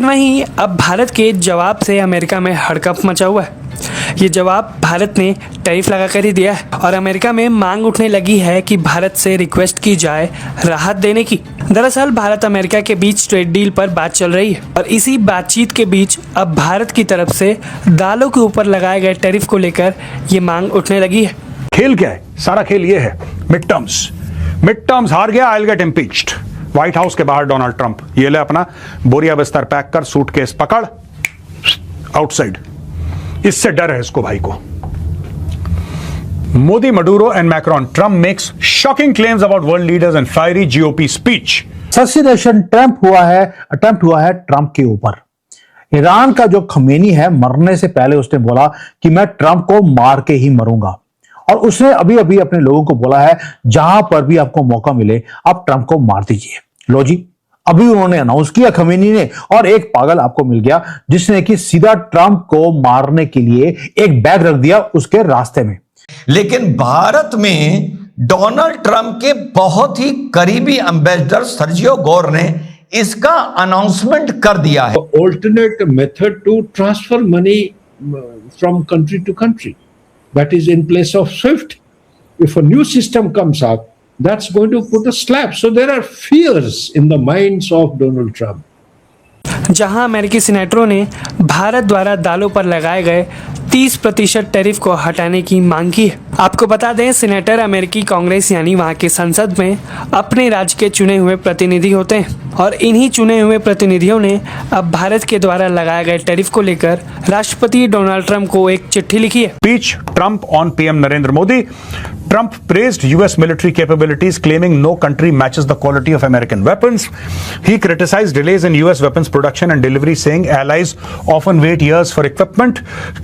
लेकिन वहीं अब भारत के जवाब से अमेरिका में हड़कंप मचा हुआ है। ये जवाब भारत ने टैरिफ लगाकर ही दिया है और अमेरिका में मांग उठने लगी है कि भारत से रिक्वेस्ट की जाए राहत देने की। दरअसल भारत अमेरिका के बीच ट्रेड डील पर बात चल रही है और इसी बातचीत के बीच अब भारत की तरफ से दालों के ऊपर लगाए गए टैरिफ को लेकर ये मांग उठने लगी है। खेल क्या है? सारा खेल ये है, मिड टर्म्स हार गया, I will get impeached. White house के बाहर डोनाल्ड ट्रंप, ये ले अपना बोरिया बिस्तर पैक कर, सूटकेस पकड़, आउटसाइड। इससे डर है इसको भाई को। Modi, Maduro and Macron, Trump makes shocking claims about world leaders and fiery GOP speech. Assassination attempt हुआ है ट्रंप के ऊपर। ईरान का जो खमेनी है, मरने से पहले उसने बोला कि मैं ट्रंप को मार के ही मरूंगा, और उसने अभी अभी अपने लोगों को बोला है जहां पर भी आपको मौका मिले आप ट्रंप को मार दीजिए। लो जी, अभी उन्होंने अनाउंस किया खमेनी ने, और एक पागल आपको मिल गया जिसने कि सीधा ट्रंप को मारने के लिए एक बैग रख दिया उसके रास्ते में। लेकिन भारत में डोनाल्ड ट्रंप के बहुत ही करीबी एम्बेसडर सर्जियो गोर ने इसका अनाउंसमेंट कर दिया है। Alternate method to transfer money from country to country, that is in place of SWIFT. If a new system comes up, that's going to put a slap. So there are fears in the minds of Donald Trump. जहां अमेरिकी सीनेटरों ने भारत द्वारा दालों पर लगाए गए 30% tariff को हटाने की मांग की है। आपको बता दें, सीनेटर अमेरिकी कांग्रेस यानी वहां की संसद में अपने राज्य के चुने हुए प्रतिनिधि होते हैं और इन्हीं चुने हुए प्रतिनिधियों ने अब भारत के द्वारा लगाए गए टैरिफ को लेकर राष्ट्रपति डोनाल्ड ट्रंप को एक चिट्ठी लिखी है। Speech Trump on PM Narendra Modi. Trump praised US military capabilities, claiming no country matches the quality of American weapons. He criticized delays in US weapons production and delivery, saying allies often wait years for equipment.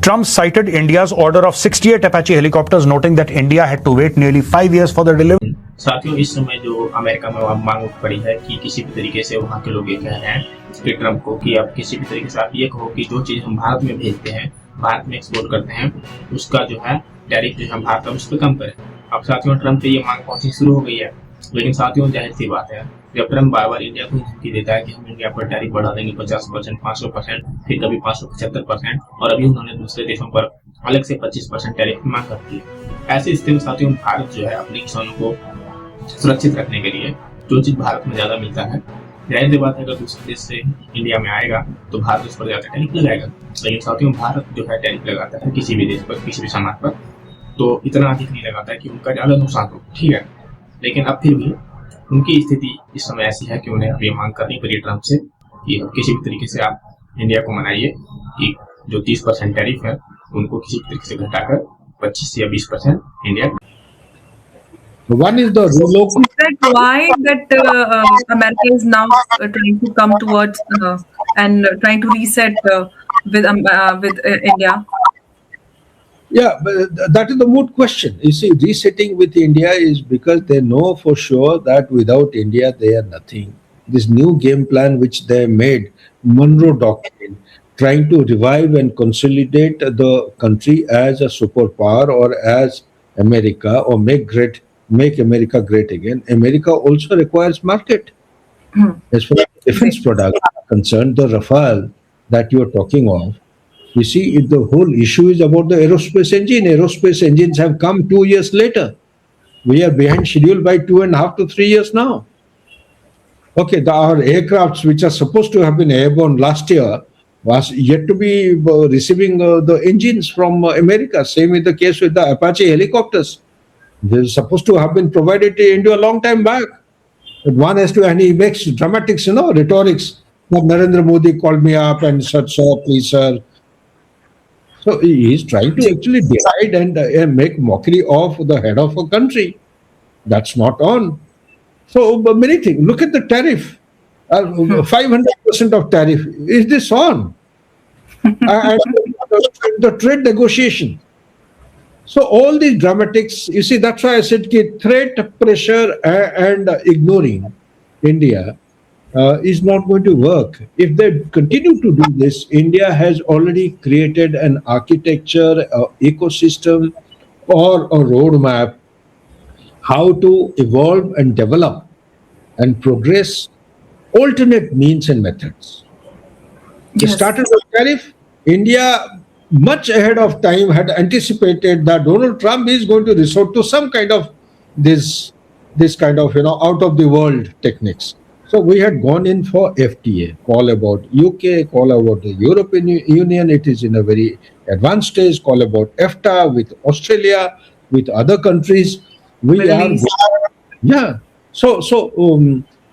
Trump cited India's order of 68 Apache helicopters, noting that India had to wait nearly 5 years for the delivery. साथियों, इस समय जो America में मांग उठ पड़ी है कि किसी भी तरीके से वहाँ के लोग ये कह रहे हैं कि ट्रंप को कि आप किसी भी तरीके से आप ये कहो कि जो चीज़ हम भारत में भेजते हैं, भारत में एक्सपोर्ट करते हैं, उसका जो है टैरिफ जो हम भारत उस पर कम करें। अब साथियों, ट्रंप पे ये मांग पहुंचनी शुरू हो गई है। लेकिन साथियों, जाहिर सी बात है, जब ट्रंप बार बार इंडिया को धमकी देता है कि हम इंडिया पर टैरिफ बढ़ा देंगे 50%, 500%, फिर कभी 575%, और अभी उन्होंने दूसरे देशों पर अलग से 25% टैरिफ की मांग करती है। ऐसी स्थिति में साथियों, भारत जो है अपने किसानों को सुरक्षित रखने के लिए जो चीज भारत में ज्यादा मिलता है, जाहिर सी बात है, अगर दूसरे देश से इंडिया में आएगा तो भारत उस पर ज्यादा टैरिफ लगाएगा। लेकिन साथियों, भारत जो है टैरिफ लगाता है किसी भी देश पर, किसी भी सामान पर, तो इतना अधिक नहीं लगाता है कि उनका ज्यादा नुकसान हो, ठीक है। लेकिन अब फिर भी उनकी स्थिति इस समय ऐसी है कि उन्हें अब ये मांग करनी पड़ी ट्रंप से कि किसी भी तरीके से आप इंडिया को मनाइए कि जो 30% टैरिफ है उनको किसी भी तरीके से घटाकर 25 या 20% India. One is the local. Is that why that America is now trying to come towards and trying to reset with India? Yeah, but that is the moot question. You see, resetting with India is because they know for sure that without India they are nothing. This new game plan which they made, Monroe Doctrine, trying to revive and consolidate the country as a superpower or as America, or make America great again. America also requires market. As far as defense products are concerned, the Rafale that you are talking of, you see, the whole issue is about the aerospace engine. Aerospace engines have come 2 years later. We are behind schedule by 2.5 to 3 years now. Okay, our aircrafts which are supposed to have been airborne last year was yet to be receiving the engines from America. Same is the case with the Apache helicopters. They're supposed to have been provided to India a long time back. But one has to, and he makes dramatics, rhetorics. Narendra Modi called me up and said, "Sir, please, sir." So he's trying to actually decide and make mockery of the head of a country. That's not on. So many things. Look at the tariff. 500% of tariff. Is this on? And the trade negotiation. So all these dramatics, you see, that's why I said threat, pressure, and ignoring India is not going to work. If they continue to do this, India has already created an architecture, ecosystem, or a roadmap how to evolve and develop and progress alternate means and methods. Yes. started with tariff. India, much ahead of time, had anticipated that Donald Trump is going to resort to some kind of this kind of out of the world techniques. So we had gone in for FTA, call about UK, call about the European Union. It is in a very advanced stage. Call about EFTA with Australia, with other countries. We Middle are East. yeah. So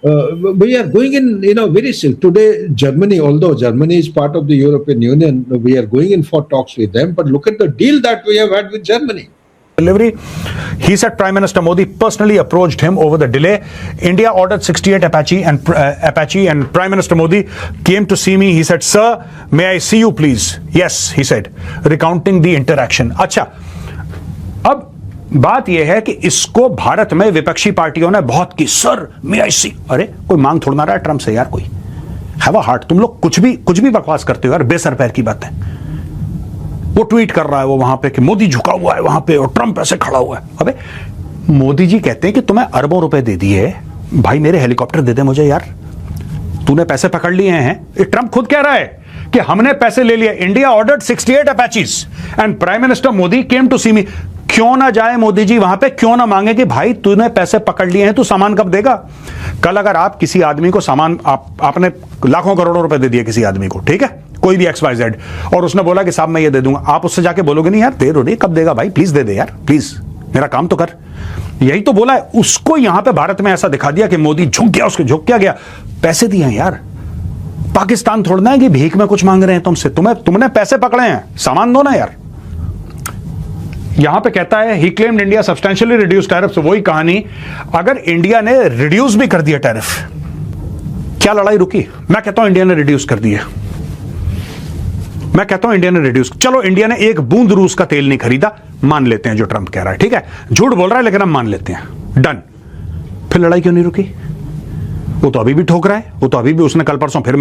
we are going in, very soon. Today, Germany, although Germany is part of the European Union, we are going in for talks with them. But look at the deal that we have had with Germany. Delivery. He said Prime Minister Modi personally approached him over the delay. India ordered 68 Apache and Prime Minister Modi came to see me. He said, "Sir, may I see you please?" Yes, he said, recounting the interaction. अच्छा, अब बात यह है कि इसको भारत में विपक्षी पार्टियों ने बहुत की, सर मे आई सी। अरे कोई मांग थोड़ा ना रहा है ट्रंप से यार, कोई हैव अ हार्ट। तुम लोग कुछ भी बकवास करते हो यार, बेसर पैर की बात है। वो ट्वीट कर रहा है वो वहां पे कि मोदी झुका हुआ है वहां पे और ट्रंप ऐसे खड़ा हुआ है। अबे मोदी जी कहते हैं कि तुम्हें अरबों रुपए दे दिए भाई, मेरे हेलीकॉप्टर दे दे मुझे यार, तूने पैसे पकड़ लिए हैं। ट्रंप खुद कह रहा है कि हमने पैसे ले लिए। India ordered 68 Apaches and prime minister Modi came to see me. क्यों ना जाए मोदी जी वहां पे, क्यों ना मांगे कि भाई तूने पैसे पकड़ लिए हैं, तू सामान कब देगा? कल अगर आप किसी आदमी को सामान, आपने लाखों करोड़ों रुपए दे दिए किसी आदमी को, ठीक है, कोई भी XYZ, और उसने बोला कि साहब मैं ये दे दूंगा, आप उससे जाके बोलोगे नहीं यार दे दो, कब देगा भाई, प्लीज दे दे यार, प्लीज मेरा काम तो कर। यही तो बोला है। उसको यहां पे भारत में ऐसा दिखा दिया कि मोदी झुक गया, उसको झुक क्या गया, पैसे दिए हैं यार। पाकिस्तान थोड़ा है कि भीख में कुछ मांग रहे हैं तुमसे, तुमने पैसे पकड़े हैं, सामान दो ना यार। यहां पे कहता है he claimed India substantially reduce tariff. वही कहानी, अगर इंडिया ने रिड्यूस भी कर दिया टैरिफ, क्या लड़ाई रुकी? मैं कहता हूं इंडिया ने रिड्यूस कर दिया, मैं कहता हूं इंडिया ने रिड्यूस। चलो इंडिया ने एक बूंद रूस का तेल नहीं खरीदा, मान लेते हैं जो ट्रंप कह रहा है, ठीक है, झूठ बोल रहा है लेकिन हम मान लेते हैं, डन। फिर लड़ाई क्यों नहीं रुकी? वो तो अभी भी ठोक रहा है, वो तो अभी भी, उसने कल परसों फिर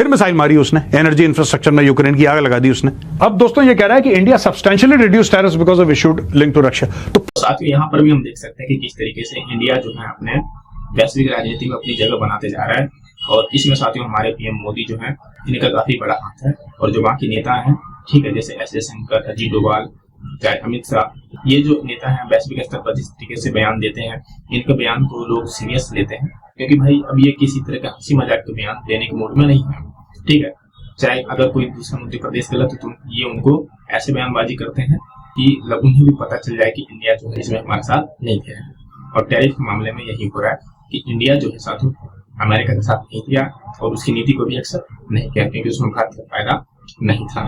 मिसाइल मारी उसने, एनर्जी इंफ्रास्ट्रक्चर में यूक्रेन की आग लगा दी उसने। अब दोस्तों ये कह रहा है कि India substantially reduce tariffs because of issued link to Russia. तो साथ ही यहाँ पर भी हम देख सकते हैं कि किस तरीके से इंडिया जो है अपने वैश्विक राजनीति में अपनी जगह बनाते जा रहा है, और इसमें साथियों हमारे पीएम मोदी जो है इनका काफी बड़ा हाथ है। और जो बाकी नेता हैं, ठीक है, जैसे एस जयशंकर, अजीत डोभाल, चाहे अमित शाह, ये जो नेता हैं वैश्विक स्तर पर जिस तरीके से बयान देते हैं, इनके बयान को लोग सीरियस लेते हैं, क्योंकि भाई अब ये किसी तरह का हंसी मजाक के बयान देने के मूड में नहीं है, ठीक है। चाहे अगर कोई दूसरा मध्य प्रदेश गलत है तो ये उनको ऐसे बयानबाजी करते हैं कि उन्हें भी पता चल जाए कि इंडिया जो है इसमें हमारे साथ नहीं थे। और टैरिफ के मामले में यही हो रहा है कि इंडिया जो है साथियों अमेरिका के साथ नहीं किया और उसकी नीति को भी एक्सेप्ट नहीं किया, क्योंकि उसमें भारत का फायदा नहीं था।